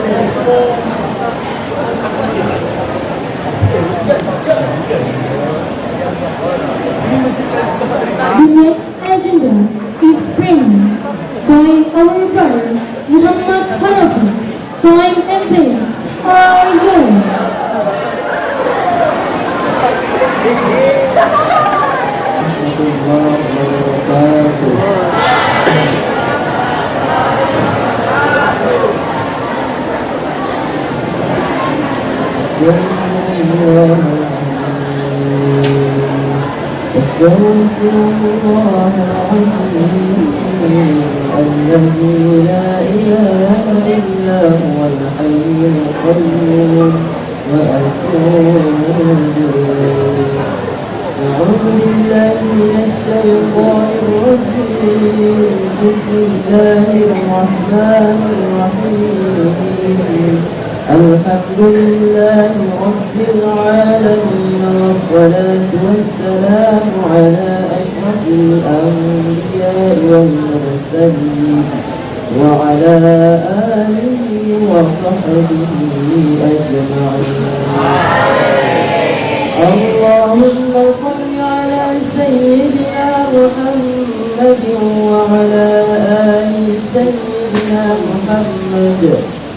The next agenda is framed by our brother Muhammad Hanafi. Time and place are yours. أستغفر الله العظيم الذي لا إله إلا هو الحي القيوم وأتوب إليه. أعوذ بالله من الشيطان الرجيم. بسم الله الرحمن الرحيم. الحمد لله رب العالمين والصلاة والسلام على أشرف الأنبياء والمرسلين وعلى آله وصحبه أجمعين. اللهم صل على سيدنا محمد وعلى آل سيدنا محمد.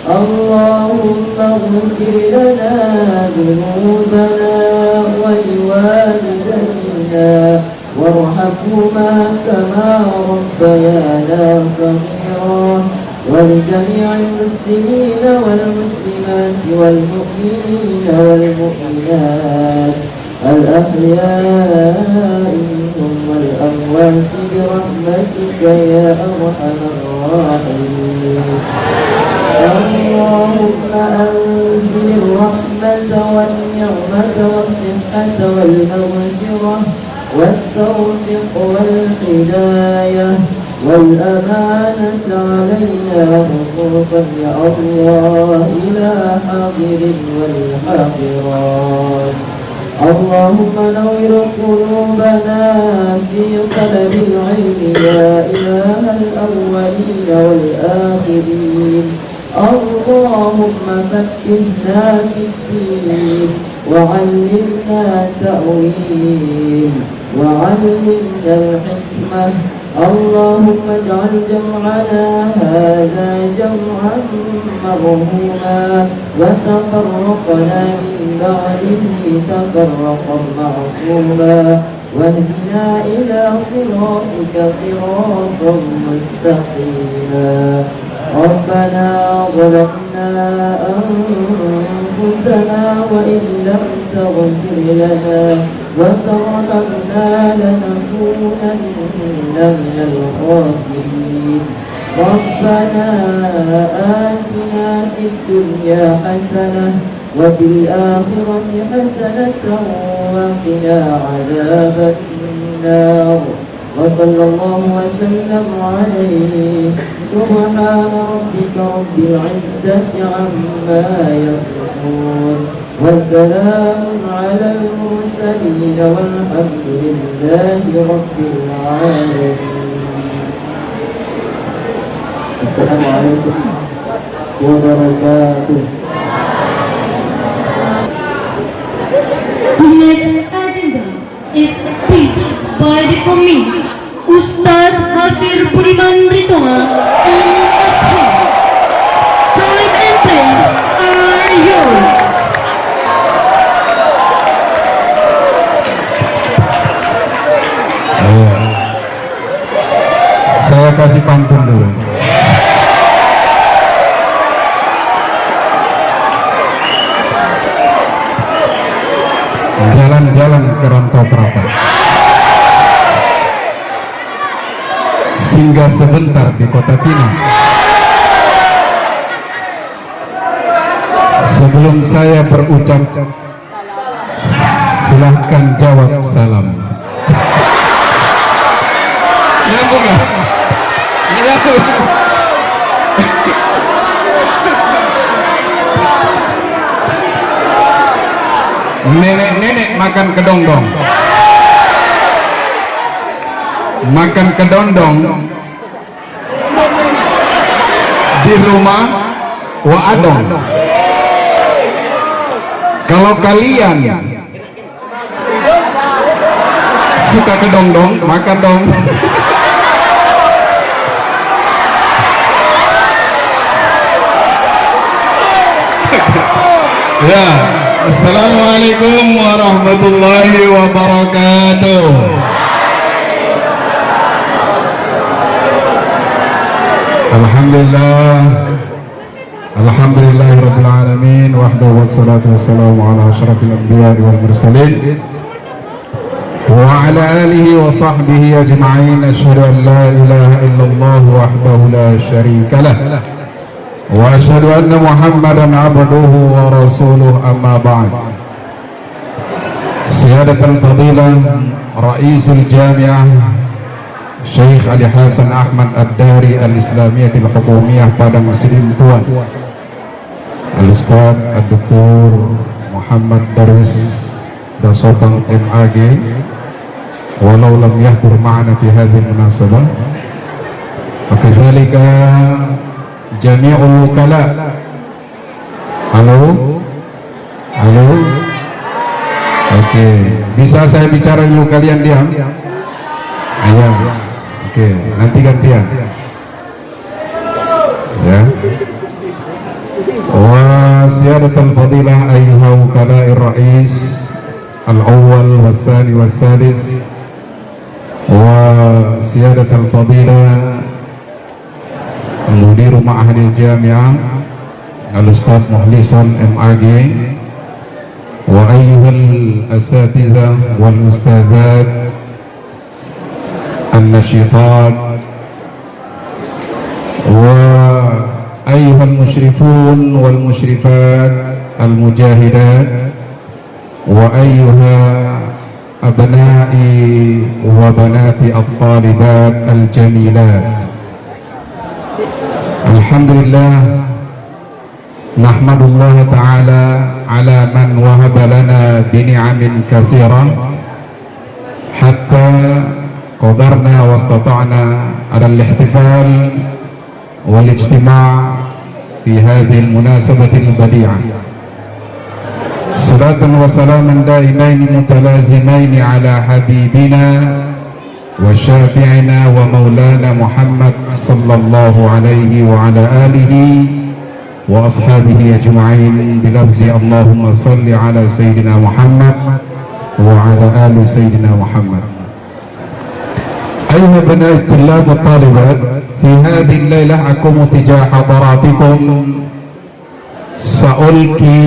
اللهم اغفر لنا ذنوبنا ولوالدينا وارحمهما كما ربيانا صغيرا، ولجميع المسلمين والمسلمات والمؤمنين والمؤمنات الأحياء منهم والأموات برحمتك يا أرحم الراحمين. اللهم أنزل الرحمة والنعمة والصحة والمغفرة والتوفيق والهداية والأمانة علينا خصوصا يا الله إلى حاضر والحاضرات. اللهم نور قلوبنا في طلب العلم يا إله الأولين والآخرين. اللهم فقهنا في الدين وعلمنا التأويل وعلمنا الحكمة. اللهم اجعل جمعنا هذا جمعا مرحوما وتفرقنا من بعده تفرقا معصوما، واهدنا إلى صراطك صراطا مستقيما. ربنا ظلمنا أنفسنا وإن لم تغفر لنا وترحمنا لنكونن من الخاسرين. ربنا آتنا في الدنيا حسنة وفي الآخرة حسنة وقنا عذاب النار. وصلى الله وسلم عليه. سبحان ربك رب العزة عما يصفون وسلام على المرسلين والحمد لله رب العالمين. السلام عليكم wabarakatuh. The next agenda is speech by the committee. Ustad Hasir Budiman Ridwan in Ashab. Time and place are yours. Saya kasih pantun dulu. Jalan-jalan ke Rantau Perapat, singgah sebentar di kota Pinang. Sebelum saya berucap, silahkan jawab salam. Nyambung ya? Nyambung. Nenek-nenek makan kedondong. Makan kedondong di rumah wa adong. Kalau kalian suka kedongdong, maka dong. Ya, assalamualaikum warahmatullahi wabarakatuh. Alhamdulillah, alhamdulillahirabbil alamin, wahdahu wassalatu wassalamu ala asyrafil anbiya'i wal mursalin wa ala alihi wa sahbihi ajma'in. Asyhadu an la ilaha illallah wahdahu la syarika lah wa asyhadu anna Muhammadan abduhu wa rasuluh, amma ba'd. Siyadatul fadilah Raisul Jamiah Syekh Ali Hasan Ahmad Ad-Dari Al-Islamiyatil Hukumiyah Padang Sidin Tuan, Al-Ustaz Ad-Doktor Muhammad Darwis Dasotang MAG, walau lam yahdur ma'ana fi hadhihi munasabah, wakadzalika jami'ul wukala. Halo? Halo? Oke, bisa saya bicara dulu, kalian diam? Ayo. Oke, nanti gantian. Ya. Wa siyadatul fadilah ayyuha wukala'ir rais al-awwal was-sani was-salis, wa siyadatul fadilah Mudir Ma'hadil Jami'ah Al-Ustaz Muhlisan MAG, wa ayyuhal asatidzah wal ustadzat an-nashitat, wa ayyuhal musyrifun wal musyrifat al-mujahidat, wa ayyuha abna'i wa banati at-talibat al-jamilat. Alhamdulillah, nahmadullah ta'ala ala man wahaba lana bini'amin katsirah hatta qadarna wastata'na ala al-ihtifal wal ijtima' fi hadhihi al-munasabati al-badi'ah. Salatan wa salaman daimaini mutalazimaini ala habibina wa syafi'ina wa maulana Muhammad sallallahu alaihi wa ala alihi wa ashabihi ajma'in bilafzi Allahumma salli ala Sayyidina Muhammad wa ala ali Sayyidina Muhammad. Ayuha bana'i tullab wa talibat, fi hadhihi al-lailah aqumu tijah hadaratikum sa'ulki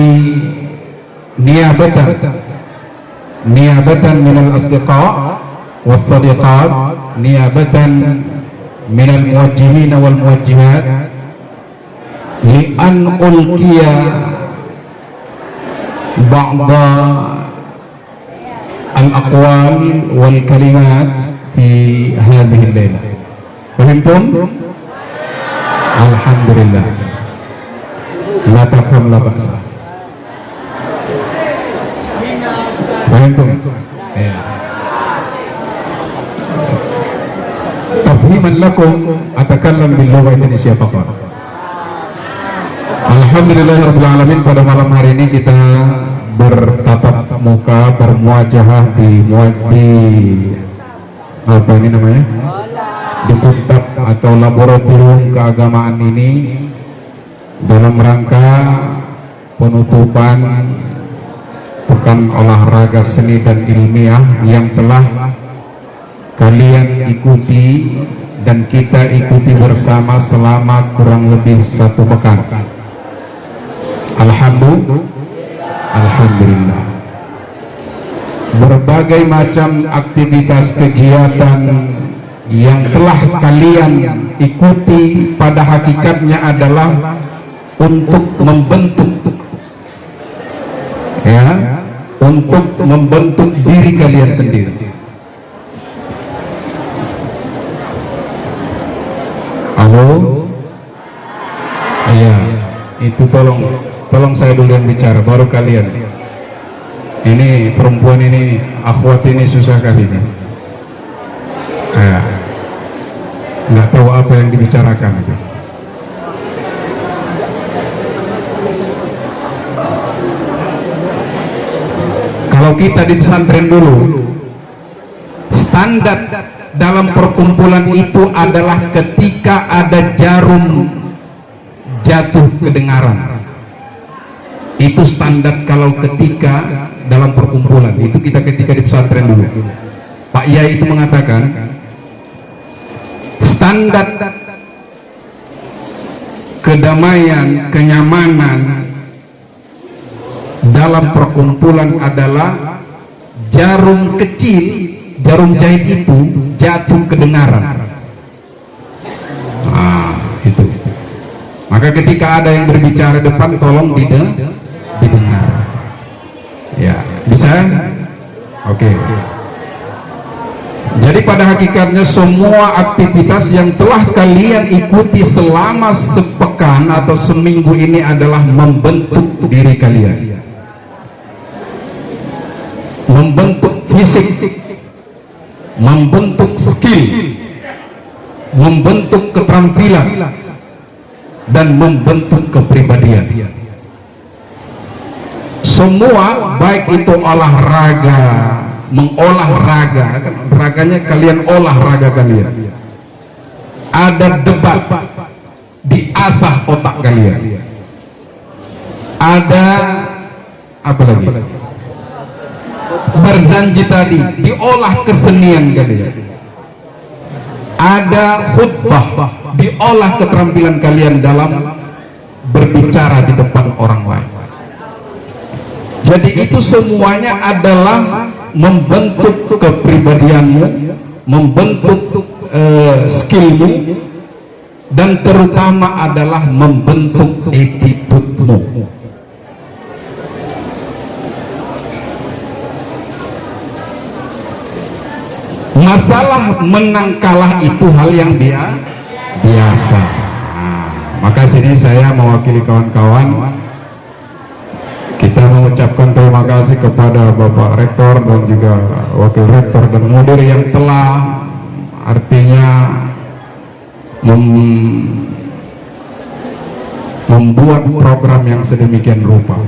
niyabatan min al-asdiqa والصديقات، نيابة من الموجهين والموجهات، لأن ألقي بعض الأقوال والكلمات في هذه الليلة. فهمتم؟ الحمد لله. لا تفهم لا بأس. فهمتم؟ Tafhiman lakum atakallam bil lugha Indonesia faqat. Alhamdulillahirabbil alamin, pada malam hari ini kita bertatap muka, bermuajahah di apa ini namanya? Di kitab atau laboratorium keagamaan ini dalam rangka penutupan pekan olahraga seni dan ilmiah yang telah kalian ikuti dan kita ikuti bersama selama kurang lebih 1 pekan. Alhamdulillah. Berbagai macam aktivitas kegiatan yang telah kalian ikuti pada hakikatnya adalah untuk membentuk diri kalian sendiri. Halo? Iya, itu tolong saya dulu yang bicara, baru kalian. Ini perempuan ini, akhwat ini susah kali ini. Nggak tahu apa yang dibicarakan. kita di pesantren dulu, standar dalam perkumpulan itu adalah ketika ada jarum jatuh kedengaran. Itu standar kalau ketika dalam perkumpulan. Itu kita ketika di pesantren dulu. Pak Yai itu mengatakan standar kedamaian, kenyamanan dalam perkumpulan adalah jarum kecil, jarum jahit itu jatuh kedengaran. Nah, itu. Maka ketika ada yang berbicara depan, tolong didengar. Ya, bisa? Oke. Jadi pada hakikatnya semua aktivitas yang telah kalian ikuti selama sepekan atau seminggu ini adalah membentuk diri kalian, membentuk fisik, membentuk skill, membentuk keterampilan, dan membentuk kepribadian. Semua, baik itu olahraga, mengolah raga, kan raganya kalian olah raga kalian, ada debat, diasah otak kalian, ada apa lagi, berzanji tadi, diolah kesenian kalian, ada khutbah, diolah keterampilan kalian dalam berbicara di depan orang lain. Jadi itu semuanya adalah membentuk kepribadianmu, membentuk skillmu, dan terutama adalah membentuk attitude-mu. Masalah menang kalah itu hal yang biasa. Nah, maka sini saya mewakili kawan-kawan, kita mengucapkan terima kasih kepada Bapak Rektor dan juga Wakil Rektor dan Mudir yang telah artinya membuat program yang sedemikian rupa.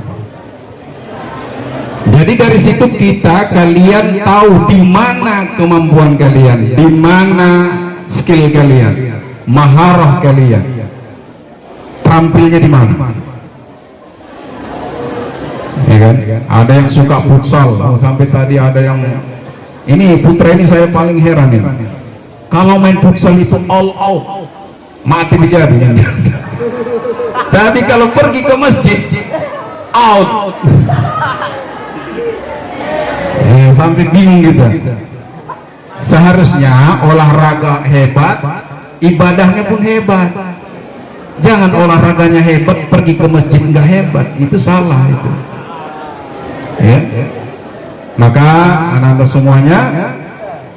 Jadi dari situ kalian tahu di mana kemampuan kalian, di mana skill kalian, maharah kalian, tampilnya di mana. Ya kan? Ada yang suka futsal, sampai tadi ada yang ini putra ini saya paling heran ya. Kalau main futsal itu all out, mati dijadi. Tapi kalau pergi ke masjid, out. Ya, sampai bingung gitu. Seharusnya olahraga hebat, ibadahnya pun hebat. Jangan olahraganya hebat, pergi ke masjid nggak hebat, itu salah itu. Ya. Maka anak-anak semuanya,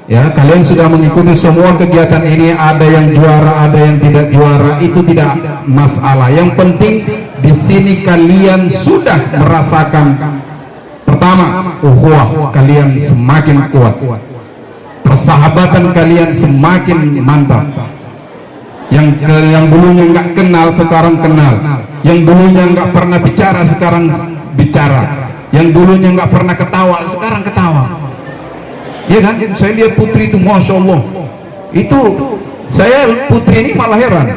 ya, kalian sudah mengikuti semua kegiatan ini, ada yang juara, ada yang tidak juara, itu tidak masalah. Yang penting di sini kalian sudah merasakan, pertama, ukhuwah kalian semakin kuat, persahabatan kalian semakin mantap. Yang dulunya nggak kenal sekarang kenal, yang dulunya nggak pernah bicara sekarang bicara, yang dulunya nggak pernah ketawa sekarang ketawa. Ya kan? Saya lihat Putri itu, masya Allah, itu saya Putri ini malah heran,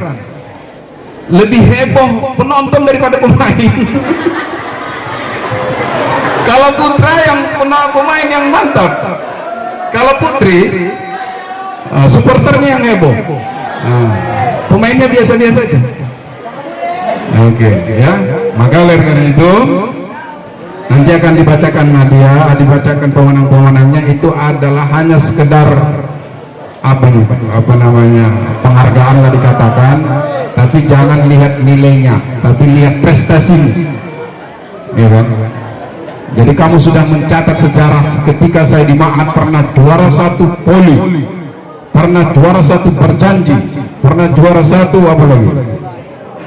lebih heboh penonton daripada pemain. Kalau Putra yang pemain yang mantap, kalau Putri supporternya yang heboh. Pemainnya biasa-biasa aja. Oke, ya. Maka oleh karena itu nanti akan dibacakan hadiah, dibacakan pemenang-pemenangnya, itu adalah hanya sekedar apa namanya, penghargaan lah dikatakan, tapi jangan lihat nilainya, tapi lihat prestasinya, ya kan? Jadi kamu sudah mencatat sejarah. Ketika saya di Ma'had pernah juara 1 poli, pernah juara 1 berjanji, pernah juara 1 apa lagi,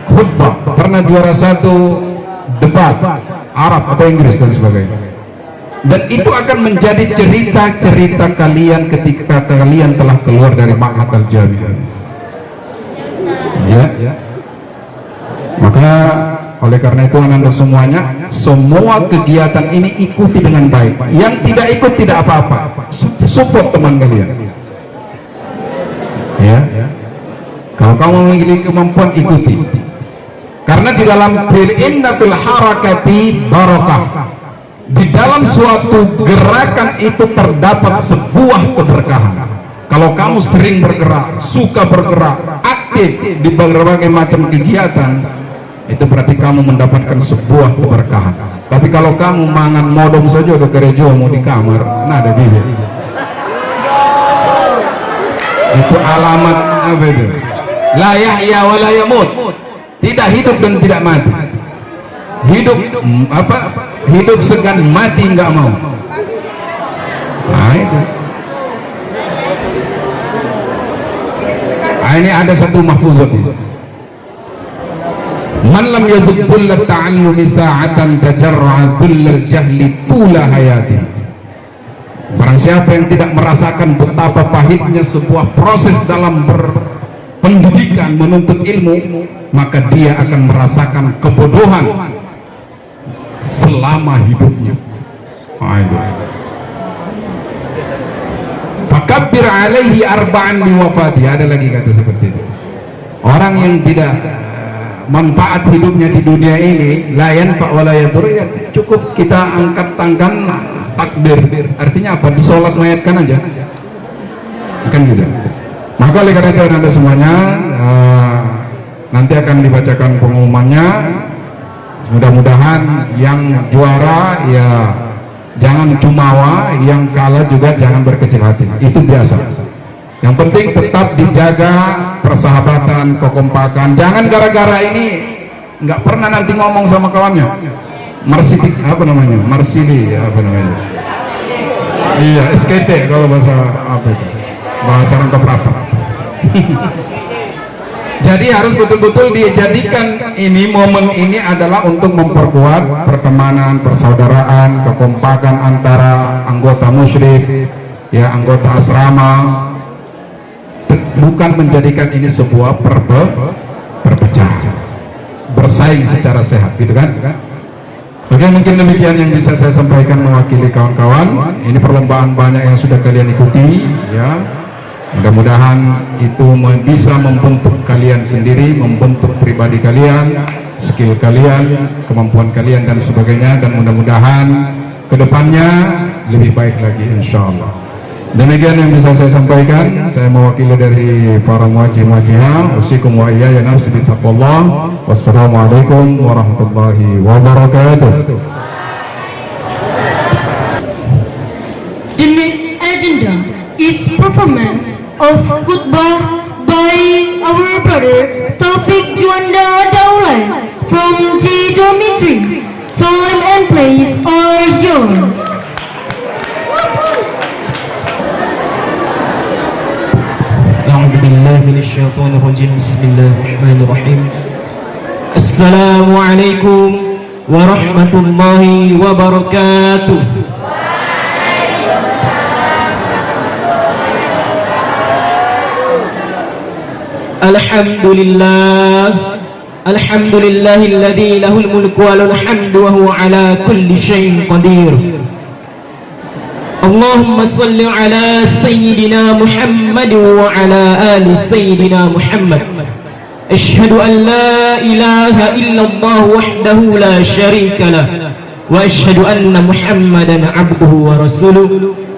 khutbah, pernah juara 1 debat Arab atau Inggris dan sebagainya. Dan itu akan menjadi cerita-cerita kalian ketika kalian telah keluar dari Ma'had Al-Jami. Ya. Maka Oleh karena itu anda semuanya, semua kegiatan ini ikuti dengan baik. Yang tidak ikut tidak apa-apa, support teman kalian. Ya, kalau kamu memiliki kemampuan ikuti. Karena di dalam inna fil harakati barakah. Di dalam suatu gerakan itu terdapat sebuah keberkahan. Kalau kamu sering bergerak, suka bergerak, aktif di berbagai macam kegiatan, itu berarti kamu mendapatkan sebuah keberkahan. Tapi kalau kamu mangan modom saja udah gereja mau di kamar, nah ada bibir. Itu alamat apa itu? La yahya wa la yamut. Tidak hidup dan tidak mati. Hidup apa? Hidup segan, mati enggak mau. Nah itu. Nah, ini ada satu mahfuzat. Man lam yazuk dhullat ta'allumi sa'atan tajarra'a dhullal jahli tula hayati. Barang siapa yang tidak merasakan betapa pahitnya sebuah proses dalam berpendidikan, menuntut ilmu, maka dia akan merasakan kebodohan selama hidupnya. Fakabbir alaihi arba'an li wafati. Ada lagi kata seperti itu. Orang yang tidak manfaat hidupnya di dunia ini, la yanfa wa la yadur, ya cukup kita angkat tangan takbir. Artinya apa? Disolat mayatkan aja. Kan gitu. Maka oleh karena itu Anda semuanya, nanti akan dibacakan pengumumannya. Mudah-mudahan yang juara ya jangan jumawa, yang kalah juga jangan berkecil hati. Itu biasa. Yang penting tetap dijaga persahabatan, kekompakan. Jangan gara-gara ini nggak pernah nanti ngomong sama kawannya. Marsili apa namanya? Marsili apa namanya? Iya, SKT kalau bahasa apa itu? Bahasa rantau rapat. Jadi harus betul-betul dijadikan ini, momen ini adalah untuk memperkuat pertemanan, persaudaraan, kekompakan antara anggota musyrik, ya anggota asrama. Bukan menjadikan ini sebuah perpecahan, bersaing secara sehat, gitu kan? Oke, mungkin demikian yang bisa saya sampaikan mewakili kawan-kawan. Ini perlombaan banyak yang sudah kalian ikuti, ya. Mudah-mudahan itu bisa membentuk kalian sendiri, membentuk pribadi kalian, skill kalian, kemampuan kalian dan sebagainya, dan mudah-mudahan kedepannya lebih baik lagi, insya Allah. Demikian yang bisa saya sampaikan. Saya mewakili dari para muwajjih-muwajjihah. Usikum wa iyaya nafsi bittaqwallah. Wassalamualaikum warahmatullahi wabarakatuh. The next agenda is performance of khutbah by our brother Taufik Juanda Daulat from G Dormitory. Time and place are yours. أعوذ بالله من الشيطان الرجيم بسم الله الرحمن الرحيم السلام عليكم ورحمة الله وبركاته الحمد لله الذي له الملك وله الحمد وهو على كل شيء قدير اللهم صل على سيدنا محمد وعلى آل سيدنا محمد أشهد أن لا إله إلا الله وحده لا شريك له وأشهد أن محمدا عبده ورسوله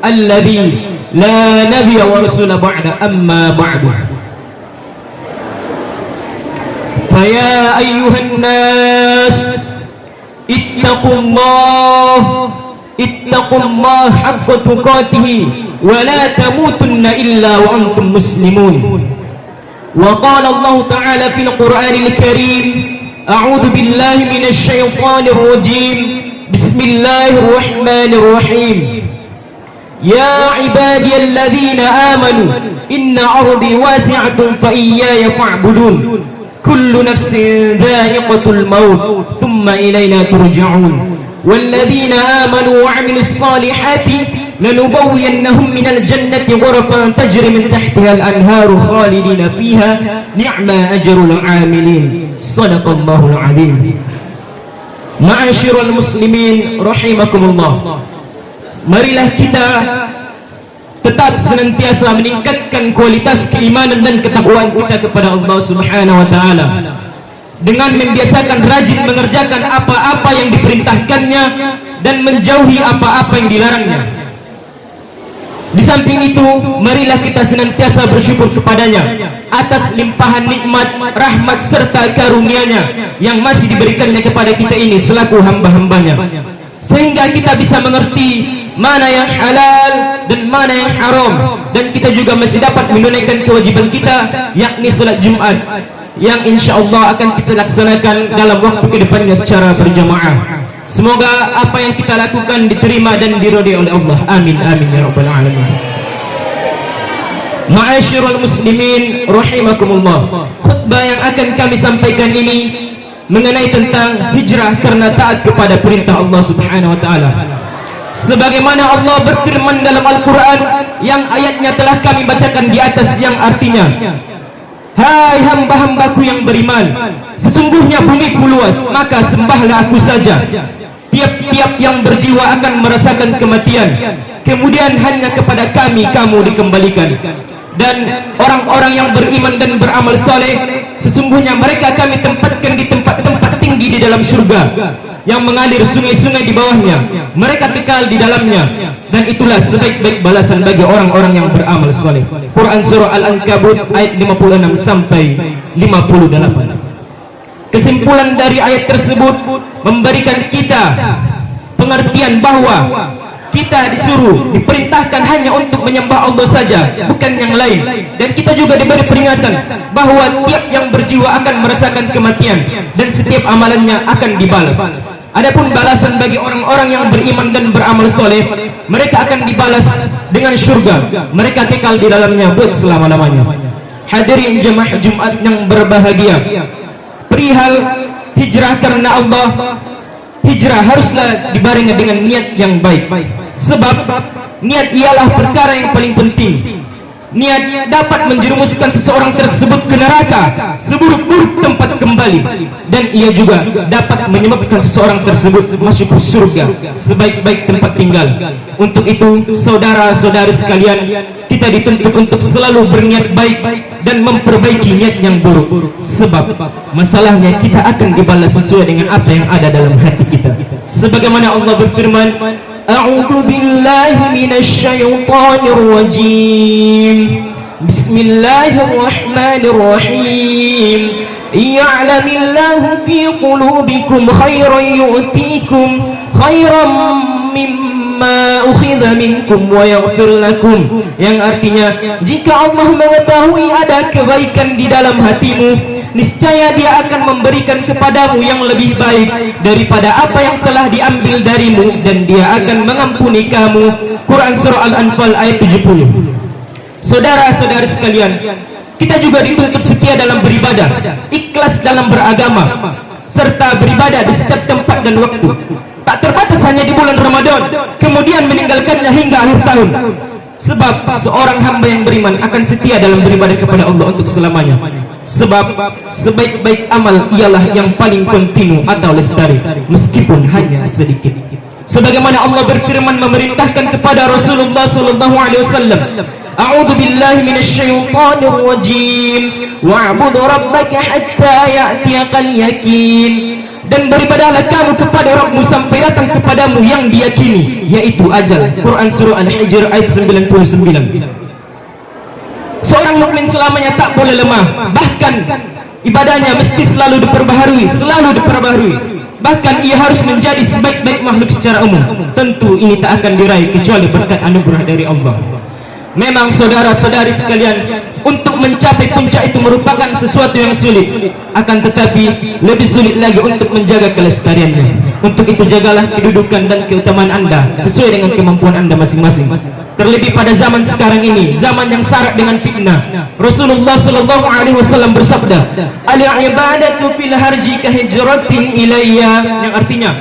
الذي لا نبي ورسول بعد أما بعد فيا أيها الناس اتقوا الله حق تقاته ولا تموتن إلا وأنتم مسلمون وقال الله تعالى في القرآن الكريم أعوذ بالله من الشيطان الرجيم بسم الله الرحمن الرحيم يا عبادي الذين آمنوا إن أرضي واسعة فإياي فاعبدون كل نفس ذائقة الموت ثم إلينا ترجعون والذين آمنوا وعملوا الصالحات لنبوينهم من الجنة غرفا تجري من تحتها الأنهار خالدين فيها نعم أجر العاملين صدق الله العظيم Ma'asyiral muslimin rahimakumullah, marilah kita tetap senantiasa meningkatkan kualitas keimanan dan ketakwaan kita kepada Allah Subhanahu wa taala dengan membiasakan rajin mengerjakan apa-apa yang diperintahkannya dan menjauhi apa-apa yang dilarangnya. Di samping itu, marilah kita senantiasa bersyukur kepadanya atas limpahan nikmat, rahmat serta karunia-Nya yang masih diberikannya kepada kita ini selaku hamba-hambanya, sehingga kita bisa mengerti mana yang halal dan mana yang haram, dan kita juga masih dapat menunaikan kewajiban kita, yakni salat Jumat yang insyaallah akan kita laksanakan dalam waktu kedepannya secara berjamaah. Semoga apa yang kita lakukan diterima dan diridai oleh Allah. Amin amin ya rabbal alamin. Ma'asyiral muslimin rahimakumullah, khutbah yang akan kami sampaikan ini mengenai tentang hijrah karena taat kepada perintah Allah Subhanahu wa taala. Sebagaimana Allah berfirman dalam Al-Quran yang ayatnya telah kami bacakan di atas, yang artinya, hai hamba-hambaku yang beriman, sesungguhnya bumiku luas, maka sembahlah aku saja. Tiap-tiap yang berjiwa akan merasakan kematian, kemudian hanya kepada kami kamu dikembalikan. Dan orang-orang yang beriman dan beramal saleh, sesungguhnya mereka kami tempatkan di tempat-tempat tinggi di dalam surga yang mengalir sungai-sungai di bawahnya, mereka kekal di dalamnya, dan itulah sebaik-baik balasan bagi orang-orang yang beramal saleh. Quran surah Al-Ankabut ayat 56 sampai 58. Kesimpulan dari ayat tersebut memberikan kita pengertian bahwa kita disuruh, diperintahkan hanya untuk menyembah Allah saja, bukan yang lain. Dan kita juga diberi peringatan bahwa tiap yang berjiwa akan merasakan kematian dan setiap amalannya akan dibalas. Adapun balasan bagi orang-orang yang beriman dan beramal soleh, mereka akan dibalas dengan syurga, mereka kekal di dalamnya buat selama-lamanya. Hadirin jemaah Jumat yang berbahagia, perihal hijrah karena Allah, hijrah haruslah dibarengi dengan niat yang baik. Sebab niat ialah perkara yang paling penting. Niat dapat menjerumuskan seseorang tersebut ke neraka, seburuk-buruk tempat kembali, dan ia juga dapat menyebabkan seseorang tersebut masuk ke surga, sebaik-baik tempat tinggal. Untuk itu, saudara-saudari sekalian, kita dituntut untuk selalu berniat baik dan memperbaiki niat yang buruk. Sebab masalahnya kita akan dibalas sesuai dengan apa yang ada dalam hati kita. Sebagaimana Allah berfirman, A'udzu billahi minasy syaithanir rajim. Bismillahirrahmanirrahim. Ya'lamillahu fi qulubikum khairan yu'tikum khairan mimma ukhidha minkum wa yaghfir lakum. Yang artinya, jika Allah mengetahui ada kebaikan di dalam hatimu, niscaya Dia akan memberikan kepadamu yang lebih baik daripada apa yang telah diambil darimu, dan Dia akan mengampuni kamu. Quran surah Al-Anfal ayat 70. Saudara-saudari sekalian, kita juga dituntut setia dalam beribadah, ikhlas dalam beragama, serta beribadah di setiap tempat dan waktu. Tak terbatas hanya di bulan Ramadan, kemudian meninggalkannya hingga akhir tahun. Sebab seorang hamba yang beriman akan setia dalam beribadah kepada Allah untuk selamanya. Sebab sebaik-baik amal ialah yang paling kontinu atau lestari, meskipun hanya sedikit. Sebagaimana Allah berfirman memerintahkan kepada Rasulullah sallallahu alaihi wasallam, A'udzu billahi minasy syaithanir rajim, wa'bud rabbaka hatta ya'tiyakal yakin. Dan beribadahlah kamu kepada Rabbmu sampai datang kepadamu yang diyakini, yaitu ajal. Quran surah Al-Hijr ayat 99. Seorang mukmin selamanya tak boleh lemah, bahkan ibadahnya mesti selalu diperbaharui, bahkan ia harus menjadi sebaik-baik makhluk secara umum. Tentu ini tak akan diraih kecuali berkat anugerah dari Allah. Memang saudara-saudari sekalian, untuk mencapai puncak itu merupakan sesuatu yang sulit, akan tetapi lebih sulit lagi untuk menjaga kelestariannya. Untuk itu jagalah kedudukan dan keutamaan Anda sesuai dengan kemampuan Anda masing-masing. Terlebih pada zaman sekarang ini, zaman yang syarat dengan fitnah. Rasulullah sallallahu alaihi wasallam bersabda, "Al-ibadatu fil harji ka hijratin ilayya," yang artinya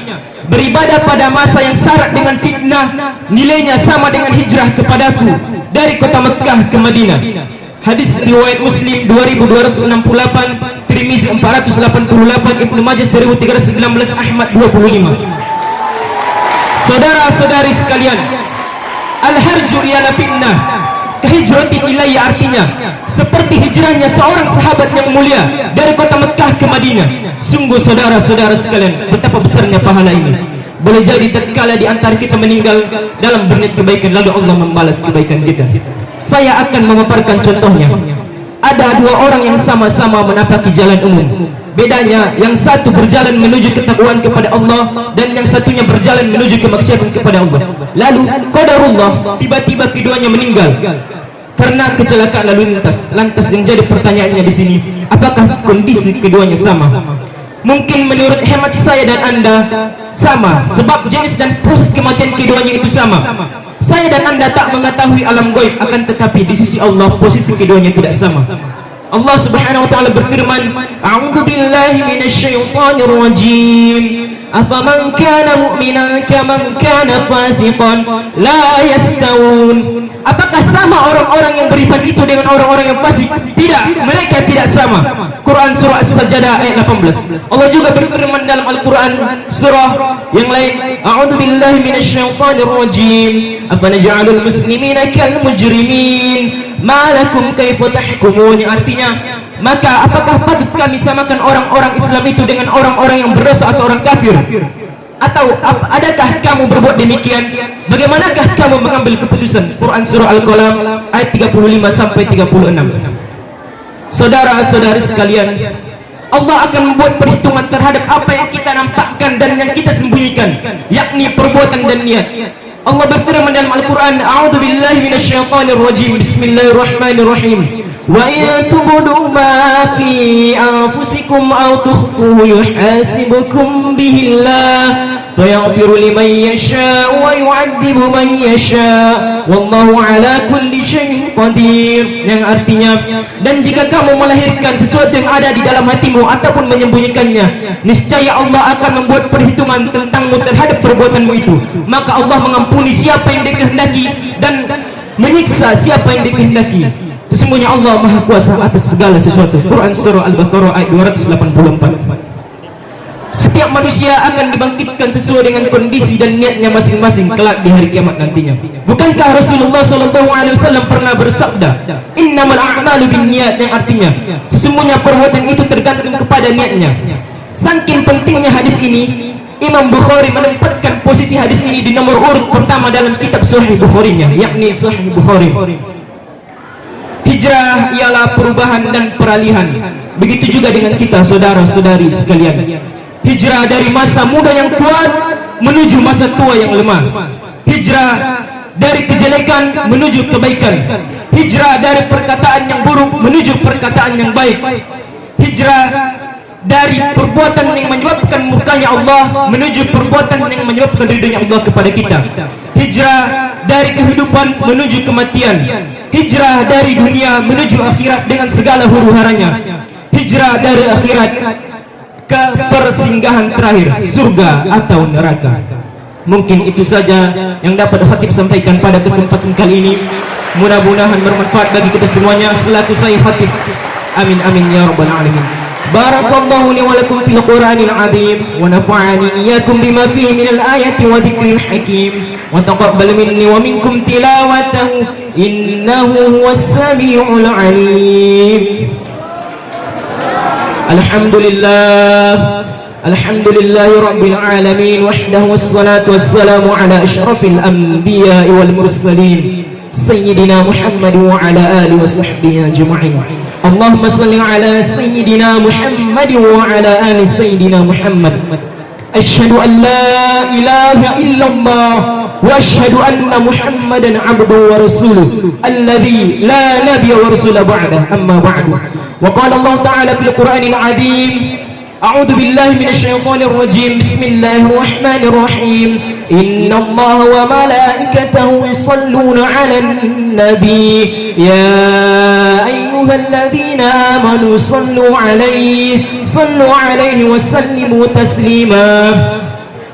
beribadah pada masa yang syarat dengan fitnah nilainya sama dengan hijrah kepadaku dari kota Mekah ke Madinah. Hadis riwayat Muslim 2268, Tirmizi 488, Ibnu Majah 1319, Ahmad 25. Saudara-saudari sekalian, al-harju ialah fitnah. Kehijratin ilayya artinya seperti hijrahnya seorang sahabat yang mulia dari kota Mekah ke Madinah. Sungguh saudara-saudara sekalian, betapa besarnya pahala ini. Boleh jadi tatkala di antara kita meninggal dalam berniat kebaikan, lalu Allah membalas kebaikan kita. Saya akan memaparkan contohnya. Ada dua orang yang sama-sama menapaki jalan umum. Bedanya, yang satu berjalan menuju ketakwaan kepada Allah, dan yang satunya berjalan menuju kemaksiatan kepada Allah. Lalu qadarullah, tiba-tiba keduanya meninggal karena kecelakaan lalu lintas. Lantas yang jadi pertanyaannya di sini, apakah kondisi keduanya sama? Mungkin menurut hemat saya dan Anda sama, sebab jenis dan proses kematian keduanya itu sama. Saya dan Anda tak mengetahui alam gaib, akan tetapi di sisi Allah posisi keduanya tidak sama. Allah Subhanahu wa taala berfirman, A'udzu billahi minasyaitonir rajim. Afaman kana mu'minan kaman kana fasiqan la yastawun. Apakah sama orang-orang yang beriman itu dengan orang-orang yang fasik? Tidak, mereka tidak sama. Quran surah As-Sajdah ayat 18. Allah juga berfirman dalam Al-Quran surah yang lain, A'udzu billahi minasyaitonir rajim. Afanaj'alul muslimina kal mujrimin ma lakum kaifa tahkumun. Artinya, maka apakah patut kami samakan orang-orang Islam itu dengan orang-orang yang berdosa atau orang kafir? Atau adakah kamu berbuat demikian? Bagaimanakah kamu mengambil keputusan? Quran surah Al-Qalam ayat 35 sampai 36. Saudara-saudari sekalian, Allah akan membuat perhitungan terhadap apa yang kita nampakkan dan yang kita sembunyikan, yakni perbuatan dan niat. Allah berfirman dalam Al-Quran, A'udzu billahi minasyaitonir rajim. Bismillahirrahmanirrahim. Wa in tubdu ma fi anfusikum aw tukhfuhu yuhasibukum bihillah fayaghfiru liman yasha wa yu'adzibu man yasha wallahu ala kulli syai'in qadir. Yang artinya, dan jika kamu melahirkan sesuatu yang ada di dalam hatimu ataupun menyembunyikannya, niscaya Allah akan membuat perhitungan tentangmu terhadap perbuatanmu itu, maka Allah mengampuni siapa yang dikehendaki dan menyiksa siapa yang dikehendaki. Sesungguhnya Allah Maha Kuasa atas segala sesuatu. Quran surah Al-Baqarah ayat 284. Setiap manusia akan dibangkitkan sesuai dengan kondisi dan niatnya masing-masing kelak di hari kiamat nantinya. Bukankah Rasulullah SAW pernah bersabda, Innamal a'malu binniyat, yang artinya sesungguhnya perbuatan itu tergantung kepada niatnya. Saking pentingnya hadis ini, Imam Bukhari menempatkan posisi hadis ini di nomor urut pertama dalam kitab Sahih Bukharinya, yakni Sahih Bukhari. Hijrah ialah perubahan dan peralihan. Begitu juga dengan kita, saudara-saudari sekalian. Hijrah dari masa muda yang kuat menuju masa tua yang lemah. Hijrah dari kejelekan menuju kebaikan. Hijrah dari perkataan yang buruk menuju perkataan yang baik. Hijrah dari perbuatan yang menyebabkan murkanya Allah menuju perbuatan yang menyebabkan ridhonya Allah kepada kita. Hijrah dari kehidupan menuju kematian. Hijrah dari dunia menuju akhirat dengan segala huru-haranya. Hijrah dari akhirat ke persinggahan terakhir, surga atau neraka. Mungkin itu saja yang dapat Khatib sampaikan pada kesempatan kali ini. Mudah-mudahan bermanfaat bagi kita semuanya. Selaku saya Khatib, amin amin ya rabbal alamin. Barakallahu li wa lakum fil Qur'anil azim wa nafa'ani iyyakum bima fihi minal ayati wa dzikril hakim wa taqabbal minni wa minkum tilawatahu innahu huwas samiul alim. Alhamdulillah, alhamdulillahi rabbil alamin wahdahu wassalatu wassalamu ala asyrafil anbiya'i wal mursalin sayyidina Muhammad wa ala alihi wa sahbihi ajma'in. Allahumma salli ala sayyidina Muhammad wa ala ali sayyidina Muhammad. Asyhadu an la ilaha illallah wa asyhadu anna Muhammadan abduhu wa rasuluh alladzi la nabiyya wa rasula ba'da, amma ba'du. Wa qala Allah ta'ala fil Qur'anil 'azim, a'udzu billahi minasy syaithanir rajim. Bismillahirrahmanir rahim. Innallaha wa malaikatahu yusholluna 'alan nabi ya ayyuhalladzina amanu sallu 'alaihi wa sallimu taslima.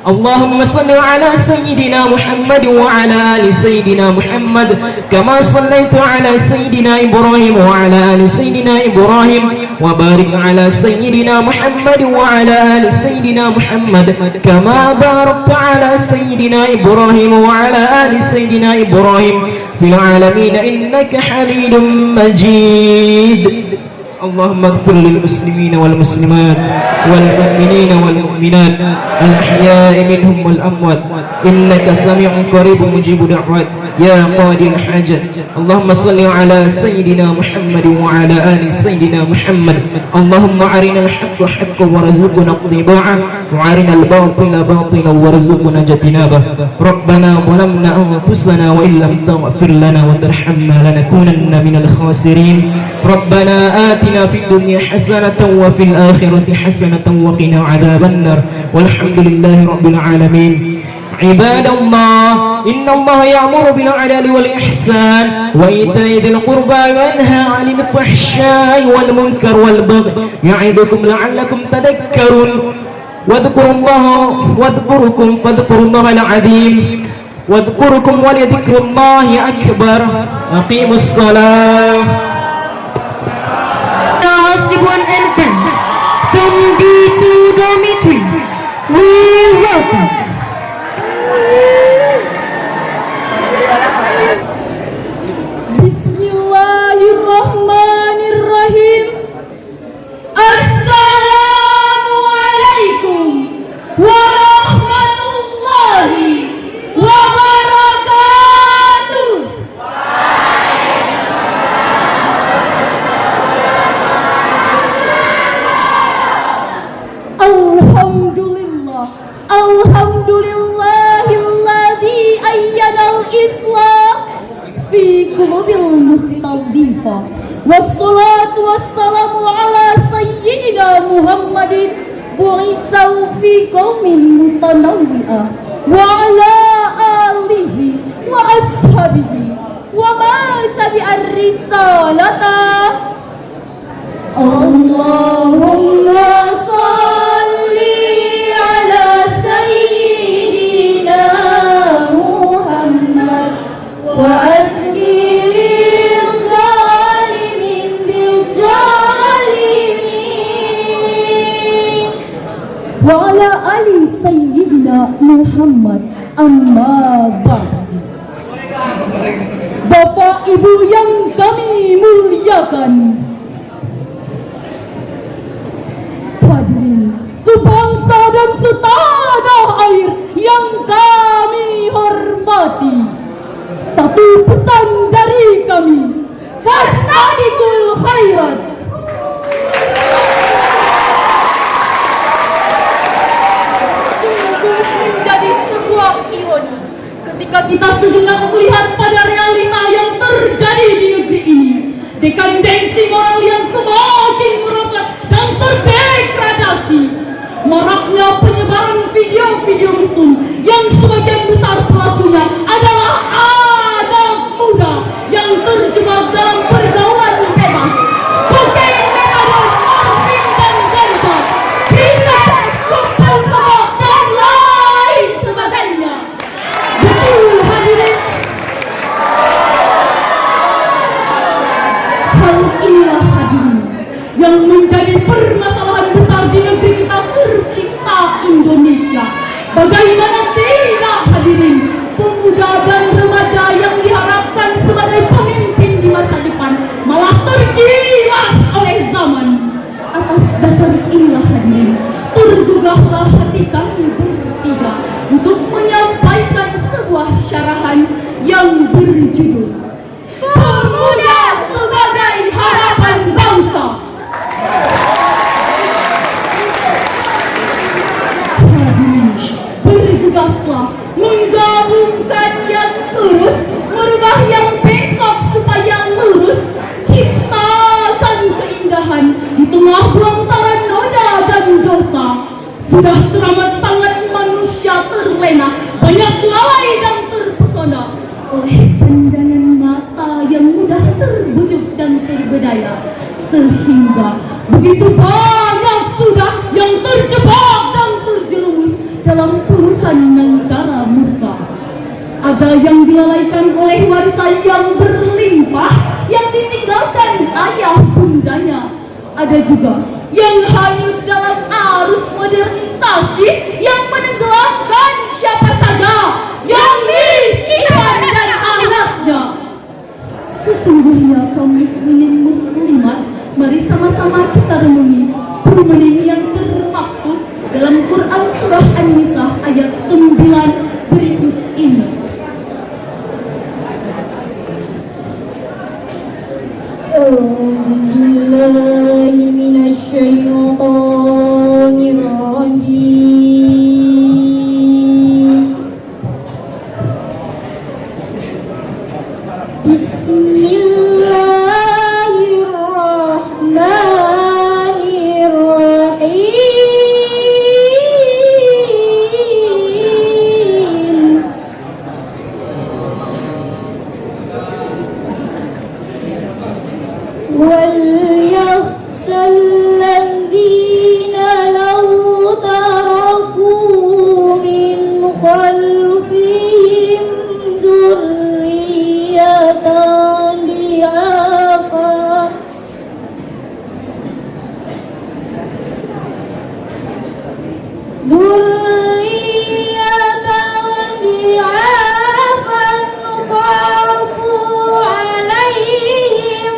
اللهم صل على سيدنا محمد وعلى آل سيدنا محمد كما صليت على سيدنا إبراهيم وعلى آل سيدنا إبراهيم وبارك على سيدنا محمد وعلى آل سيدنا محمد كما باركت على سيدنا إبراهيم وعلى آل سيدنا إبراهيم في العالمين إنك حميد مجيد. اللهم اغفر للمسلمين والمسلمات والمؤمنين والمؤمنات الأحياء منهم والأموات إنك سميع قريب مجيب دعوات يا قاضي الحاجات. اللهم صل على سيدنا محمد وعلى آل سيدنا محمد. اللهم أرنا الحق حقا وارزقنا اتباعه وأرنا الباطل باطلا وارزقنا اجتنابه. ربنا ظلمنا أنفسنا وإن لم تغفر لنا وترحمنا لنكونن من الخاسرين. ربنا آتنا في الدنيا حسنة وفي الآخرة حسنة وقنا عذاب النار والحمد لله رب العالمين. عباد الله إن الله يأمر بالعدل والإحسان وإيتاء ذي القربى وينهى عن الفحشاء والمنكر والبغي يعظكم لعلكم تذكرون. واذكروا الله واذكركم فاذكروا الله العظيم واذكركم ولذكر الله أكبر. أقيموا الصلاة. Husband and friends from D2 dormitory, we welcome. Bismillahirrahmanirrahim. Assalamualaikum warahmatullahi wabarakatuh. Alhamdulillah, alhamdulillahilladzi ayyanal Islam fi qulubil muhtadifah. Wassalatu wassalamu ala sayyidina Muhammadin bu'isau fi qaumin mutanawwi'ah wa ala alihi wa ashabihi wa ma tabi'ar risalata. Allahumma salli ala sayyidina Muhammad wa aslimil zalimin bil zalimin wa ala ali sayyidina Muhammad. Amma ba'd. Bapak Ibu yang kami muliakan, hadirin sebangsa dan setanah air yang kami hormati, satu pesan dari kami, fastabiqul khairat. Sungguh menjadi sebuah ironi ketika kita sejenak melihat pada realita yang terjadi di negeri ini, dekadensi moral yang semakin merosot dan terdegradasi, maraknya penyebaran video-video mesum yang sebagian besar pelakunya adalah anak muda yang terjebak dalam pergaulan bebas, kokain, metadon, morfin dan ganja, bisa kumpul kebok dan lain sebagainya. Betul hadirin. Hal inilah hadirin yang menjadi permasalahan besar di negeri kita tercipta Indonesia. Bagaimana tidak hadirin, pemuda dan remaja yang diharapkan sebagai pemimpin di masa depan malah tergilas oleh zaman. Atas dasar inilah hadirin, tergugahlah hati kami bertiga untuk menyampaikan sebuah syarahan yang berjudul Pemuda sebagai Harapan Bangsa. Hadirin, bergegaslah menggabungkan yang lurus, merubah yang bengkok supaya lurus, ciptakan keindahan di tengah belantara noda dan dosa. Sudah teramat sangat manusia terlena, banyak lalai dan terpesona oleh pandangan mata yang mudah terbujuk dan terbedaya, sehingga begitu banyak sudah yang terjebak dan terjerumus dalam puluhan negara murka. Ada yang dilalaikan oleh warisan yang berlimpah yang ditinggalkan ayah bundanya. Ada juga yang hanyut dalam arus modernisasi yang menenggelamkan siapa saja yang miskin dan akhlaknya. Sesungguhnya kaum muslimin muslimat, mari sama-sama kita renungi perumahan yang termaktub dalam Quran surah An-Nisa ayat 9 berikut ini. Billahi minasyaitonir rajim. Bismillahirrahmanirrahim. وَلْيَخْشَ الَّذِينَ لَوْ تَرَكُوا مِنْ خَلْفِهِمْ ذُرِّيَّةً ضِعَافًا خَافُوا عَلَيْهِمْ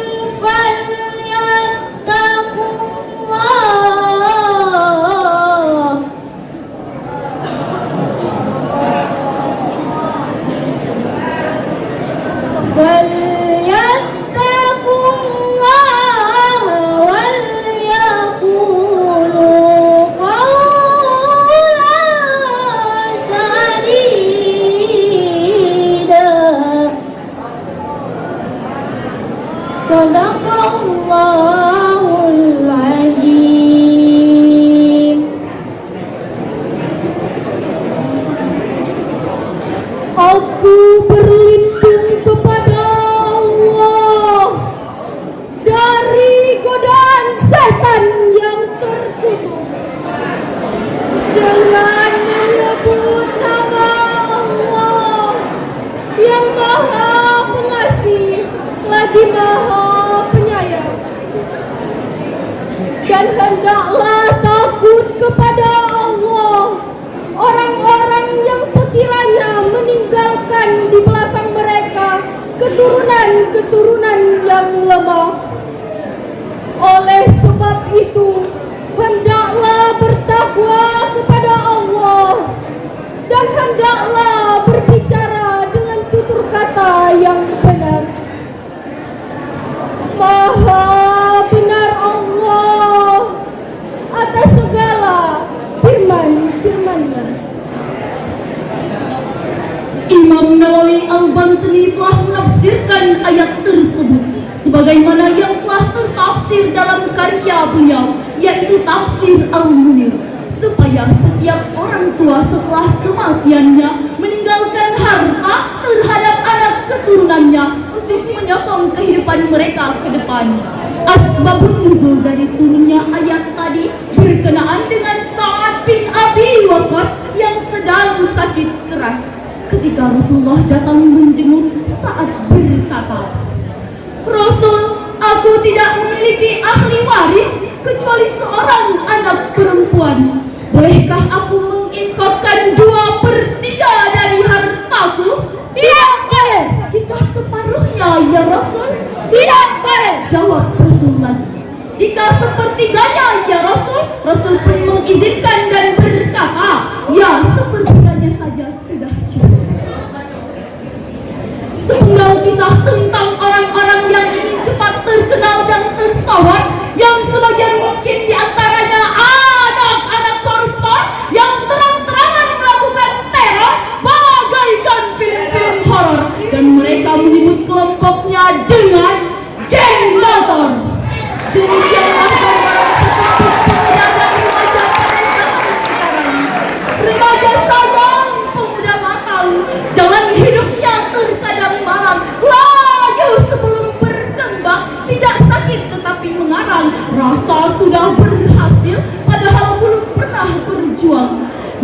فَلْيَتَّقُوا اللَّهَ وَلْيَقُولُوا قَوْلًا سَدِيدًا. Sadaqallahul azim. Aku berlindung kepada Allah dari godaan setan yang terkutuk dengan menyebut nama Allah yang Maha Pengasih lagi Maha Penyayang. Dan hendaklah takut kepada Allah orang-orang yang sekiranya meninggalkan di belakang mereka keturunan-keturunan yang lemah. Oleh sebab itu, hendaklah bertakwa kepada Allah dan hendaklah berbicara dengan tutur kata yang benar. Maha benar Allah atas segala firman-Nya. Imam Nawawi Al-Bantani telah menafsirkan ayat tersebut sebagaimana yang telah tertafsir dalam karya beliau, yaitu tafsir Al-Munir, supaya setiap orang tua setelah kematiannya meninggalkan harta terhadap anak keturunannya untuk menyokong kehidupan mereka ke depan. Asbabun nuzul dari turunnya ayat tadi berkenaan dengan Sa'ad bin Abi Waqqas yang sedang sakit keras. Ketika Rasulullah datang menjenguk, Sa'ad berkata, "Rasul, aku tidak memiliki ahli waris kecuali seorang anak perempuan. Bolehkah aku menginfakkan 2/3 dari hartaku?" Tidak boleh. "Jika separuhnya, ya Rasul?" Tidak boleh. Jawab Rasulullah. "Jika sepertiganya, ya Rasul?" Rasul pun mengizinkan dan berkata, "Ya, sepertiganya saja sudah cukup." Sepenggal kisah tentang orang-orang yang ingin cepat terkenal dan tersohor, yang sebagian mungkin diantaranya anak-anak koruptor yang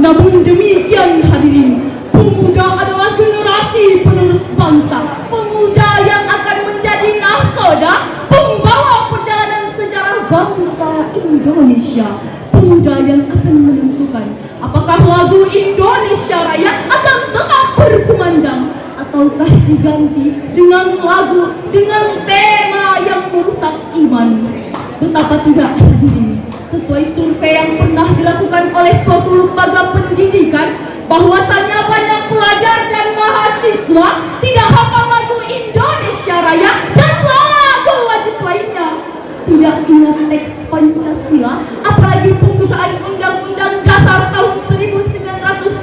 Namun demikian hadirin, pemuda adalah generasi penerus bangsa, pemuda yang akan menjadi nahkoda, pembawa perjalanan sejarah bangsa Indonesia. Pemuda yang akan menentukan apakah lagu Indonesia Raya akan tetap berkumandang ataukah diganti dengan lagu dengan tema yang merusak iman. Betapa tidak hadirin, sesuai survei yang pernah dilakukan oleh suatu lembaga pendidikan, bahwasanya banyak pelajar dan mahasiswa tidak hafal lagu Indonesia Raya dan lagu wajib lainnya, tidak ingat teks Pancasila, apalagi pembukaan Undang-Undang Dasar tahun 1945.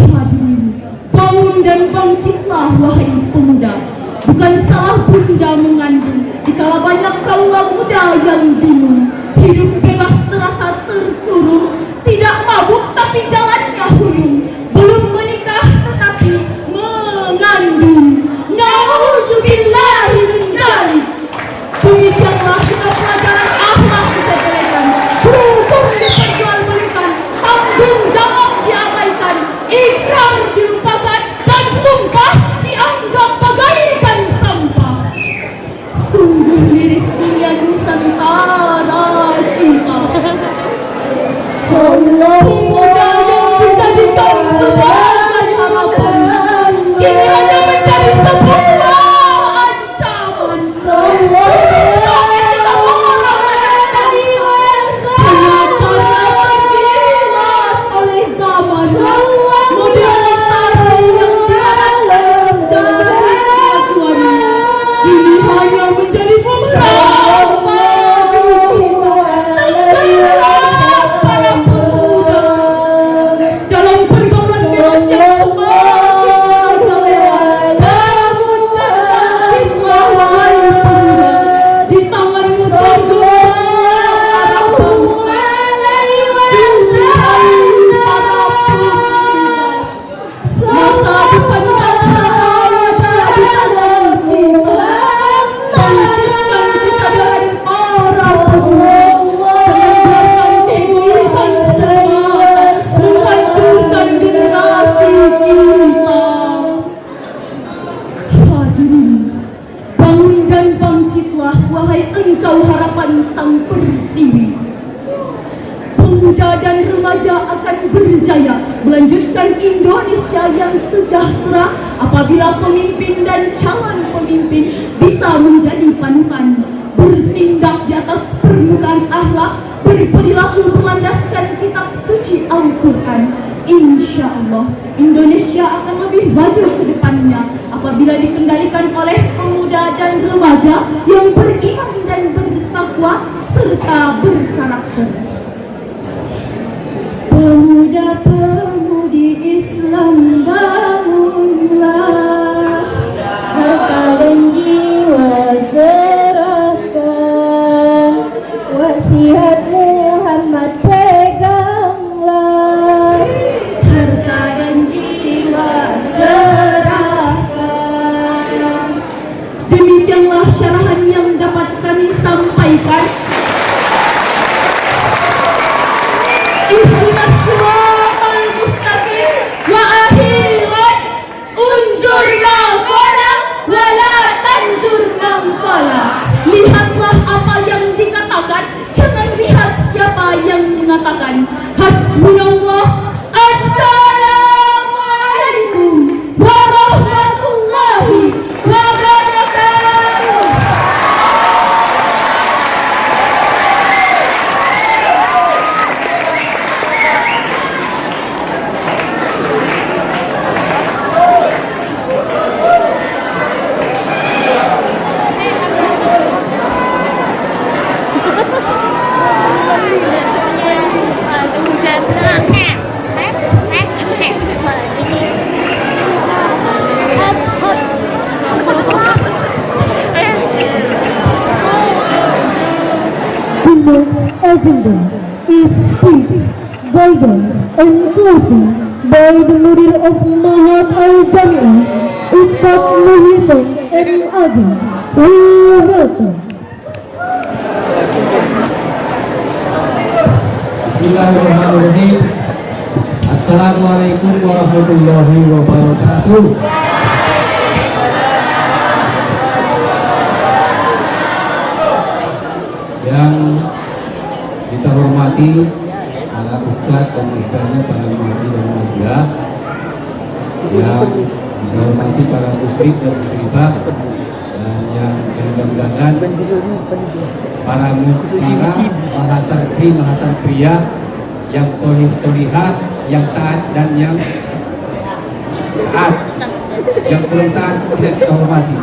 Hadirin, bangun dan bangkitlah wahai pemuda. Bukan salah bunda mengandung dikala banyak kaula muda yang bingung. Hidup bebas terasa terkurung, tidak mabuk tapi jalannya huyung. Belum menikah tetapi mengandung. Nauzubillahi min dzalik. Demikianlah kita pelajaran akhlak disepelekan, hukum diperjualbelikan, tanggung jawab diabaikan, ikrar dilupakan, dan sumpah dianggap bagaikan sampah. Sungguh miris dunia Nusantara kita. Pemuda yang dijadikan sebagai harapan, kini hanya menjadi sebuah ancaman. Melanjutkan Indonesia yang sejahtera apabila pemimpin dan calon pemimpin bisa menjadi panutan, bertindak di atas permukaan akhlak, berperilaku berlandaskan kitab suci Al-Quran. Insya Allah Indonesia akan lebih maju ke depannya apabila dikendalikan oleh pemuda dan remaja yang beriman dan bertakwa serta berkarakter. Pemuda-pemudi Islam bangunlah, harta dan jiwa serahkan, wasiat Muhammad peganglah, harta dan jiwa serahkan. Demikianlah syarahan yang dapat kami sampaikan. Ihdinas siratal mustaqim wa akhiran unzurna qala wa la tanzurna qala. Lihatlah apa yang dikatakan, jangan lihat siapa yang mengatakan. Hasbunallah. Assalamualaikum warahmatullahi wabarakatuh. Agenda is speech, guidance and closing by the Mudir of Mahat Al-Jami'ah, Ustaz Muhyiddin M. Adi. Welcome. Bismillahirrahmanirrahim. Assalamualaikum warahmatullahi wabarakatuh. Yang kita hormati para ustaz dan ustaznya, para mufti dan mulia, yang kita hormati para muslim dan muslimah, dan yang mudah-mudahan para muslimah, mahasantri, mahasantria yang solihah, yang taat dan yang taat, yang belum taat tidak kita hormati.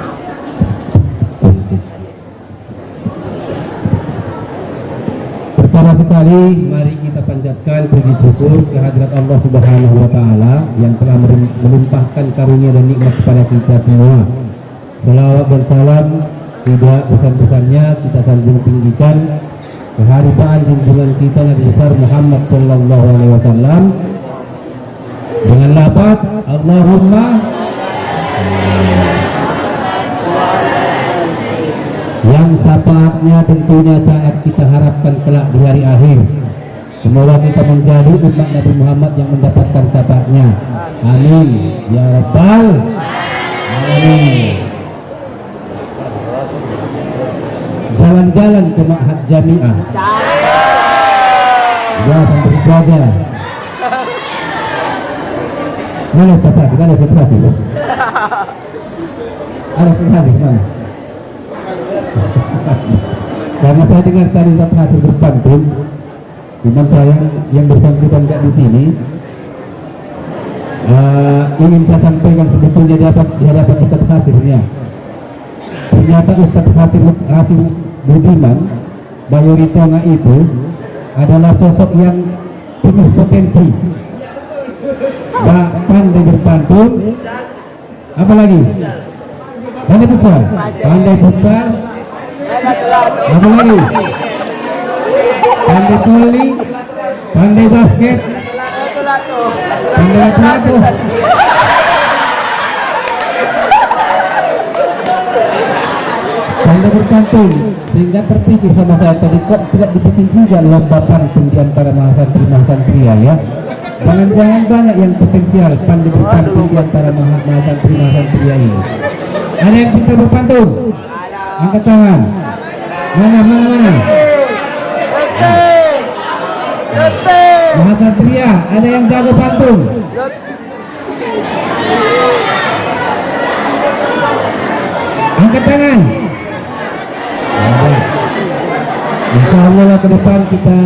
Pertama sekali, mari kita panjatkan puji syukur kehadirat Allah Subhanahu wa Ta'ala yang telah melimpahkan karunia dan nikmat kepada kita semua. Salawat dan salam tidak pesan-pesannya kita sanjung tinggikan keharibaan junjungan kita Nabi besar Muhammad sallallahu alaihi wasallam dengan lafaz Allahumma yang syafaatnya tentunya saat kita harapkan kelak di hari akhir. Semoga kita menjadi umat Nabi Muhammad yang mendapatkan syafaatnya. Amin ya rabbal alamin. Jalan-jalan ke Ma'had Jami'ah. Ya, sampai itu aja. Mana Fatihah? Mana Fatihah? Ada Fatihah mana? Karena saya dengar tadi Fatihah depan pun, cuman saya yang bersangkutan di sini ingin saya sampaikan sebetulnya di hadapan Ustaz Hasibnya. Ternyata Ustaz Hasib Budiman Bayoritonga itu adalah sosok yang penuh potensi, pandai berpantun, apalagi pandai futsal, apalagi pandai volley, pandai basket, pandai lato. Pandai berpantun, sehingga terpikir sama saya tadi kok tidak dibikin juga lomba pantun di antara mahasantri-mahasantria ya. Jangan-jangan banyak yang potensial pandai berpantun di antara mahasantri-mahasantria ini. Ada yang bisa berpantun? Angkat tangan. Mana? Mahasantria, ada yang jago pantun? Angkat tangan. Insya Allah ke depan kita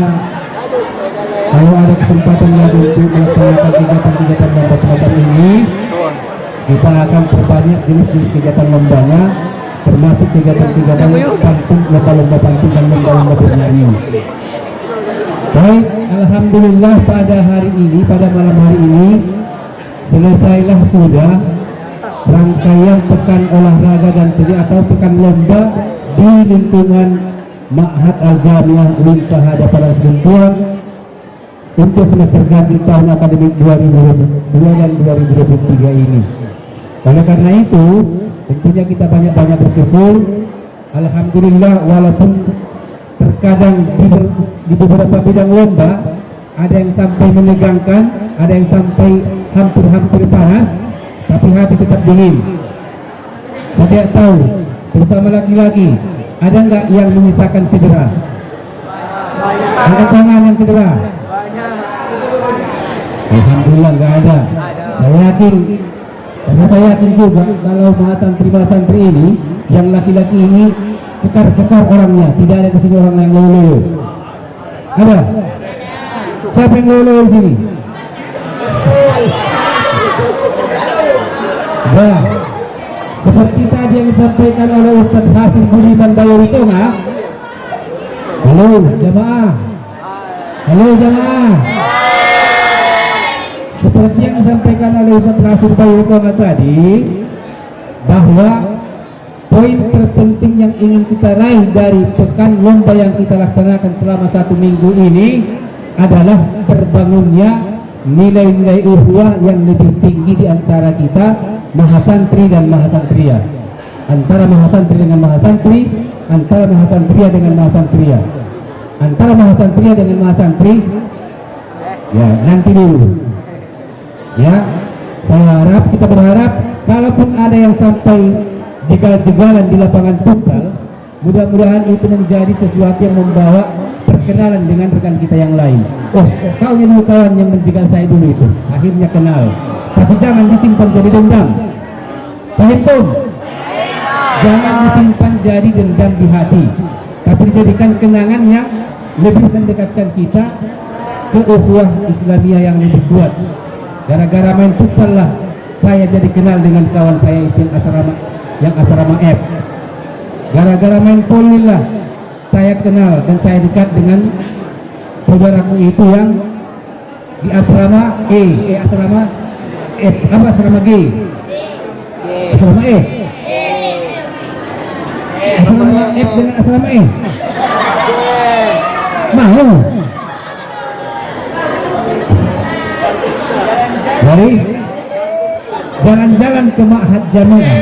kalau ada kesempatan lagi untuk melaksanakan kegiatan-kegiatan lomba semacam ini, kita akan perbanyak jenis-jenis kegiatan lombanya, termasuk kegiatan-kegiatan pantun, lomba-lomba pantun dan lomba-lomba bernyanyi. Baik, alhamdulillah pada hari ini, pada malam hari ini selesailah sudah rangkaian pekan olahraga dan seni atau pekan lomba di lingkungan Ma'had Al-Jami'ah Uin Syahada pada Perempuan untuk semester ganjil tahun akademik 2022 dan 2023 ini. Oleh karena itu, tentunya kita banyak-banyak bersyukur. Alhamdulillah, walaupun terkadang di beberapa bidang lomba ada yang sampai menegangkan, ada yang sampai hampir-hampir panas, tapi hati tetap dingin. Saya tidak tahu, terutama laki-laki, ada nggak yang menyisakan cedera? Ada tangan yang cedera? Alhamdulillah nggak ada. Saya yakin, karena saya yakin juga kalau mahasantri ini, yang laki-laki ini kekar orangnya, tidak ada di sini orang yang loyo. Ada? Siapa yang loyo di sini? Nah, seperti tadi yang disampaikan oleh Ustaz Hasib Budiman Bayoritonga. Halo jamaah. Seperti yang disampaikan oleh Ustaz Hasib Bayoritonga tadi, bahwa poin terpenting yang ingin kita raih dari pekan lomba yang kita laksanakan selama 1 minggu ini adalah terbangunnya nilai-nilai ukhuwah yang lebih tinggi di antara kita mahasantri dan mahasantria, antara mahasantri dengan mahasantri, antara mahasantria dengan mahasantria, antara mahasantria dengan mahasantri, Ya, nanti dulu. Ya, saya harap, kita berharap kalaupun ada yang sampai jegal-jegalan di lapangan futsal, mudah-mudahan itu menjadi sesuatu yang membawa perkenalan dengan rekan kita yang lain. Oh, kau yang dulu kawan yang menjegal saya dulu itu, akhirnya kenal. Tapi jangan disimpan jadi dendam. Paham pun? Jangan disimpan jadi dendam di hati, tapi dijadikan kenangan yang lebih mendekatkan kita ke ukhuwah Islamiyah yang lebih kuat. Gara-gara main futsal lah saya jadi kenal dengan kawan saya itu yang asrama F. Gara-gara main poli lah saya kenal dan saya dekat dengan saudaraku itu yang di asrama asrama S, apa asrama G? Asrama E. Asrama F dengan asrama E. Mau? Mari jalan-jalan ke Ma'had Jami'ah.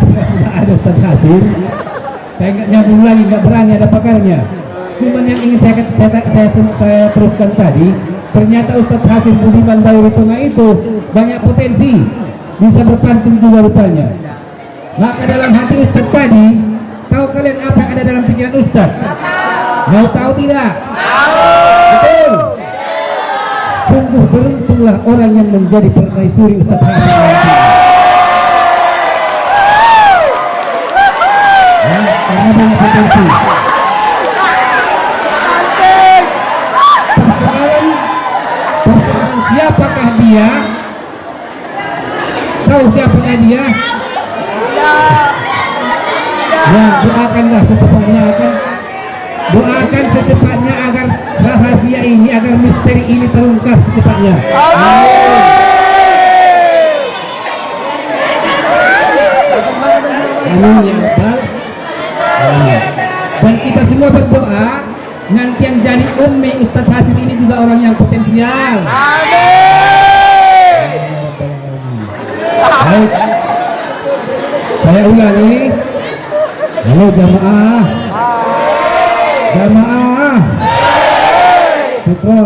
Sudah ada Ustaz Hasim. Saya nggak nyambung lagi, nggak berani, ada pakarnya. Cuman yang ingin saya teruskan tadi, ternyata Ustaz Hasim Budiman Dauri Tengah itu banyak potensi, bisa berpantun juga rupanya. Maka dalam hati Ustaz tadi, tahu kalian apa yang ada dalam pikiran Ustaz? Mau tahu tidak? Betul. Sungguh beruntunglah orang yang menjadi permaisuri Ustaz Hasim. Karena banyak potensi. Persoalan siapakah dia? Tahu siapakah dia? Ya, doakanlah secepatnya doakan secepatnya agar rahasia ini, agar misteri ini terungkap secepatnya. Amin ya Rabbal. Dan kita semua berdoa nanti yang jadi ummi Ustaz Hasim ini juga orang yang potensial. Baik, saya ulangi. Halo jamaah. Jamaah. Syukur.